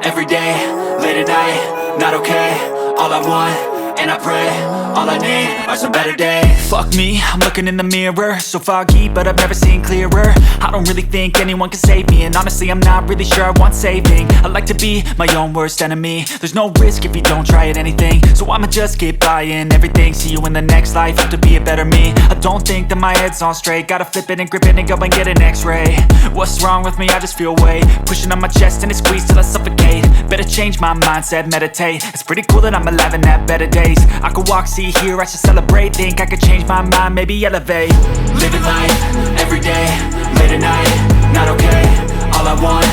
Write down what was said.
every day, late at night, not okay. All I want, and I pray, all I need are some better days. Fuck me, I'm looking in the mirror, so foggy, but I've never seen clearer. I don't really think anyone can save me, and honestly I'm not really sure I want saving. I like to be my own worst enemy. There's no risk if you don't try at anything, so I'ma just keep buying everything. See you in the next life, have to be a better me. I don't think that my head's on straight, gotta flip it and grip it and go and get an x-ray. What's wrong with me? I just feel weight pushing on my chest and it squeezes till I suffocate. Better change my mindset, meditate. It's pretty cool that I'm alive and have better days. I could walk, see, hear, I should celebrate. Think I could change my mind, maybe elevate. Living life, every day, late at night, not okay. All I want,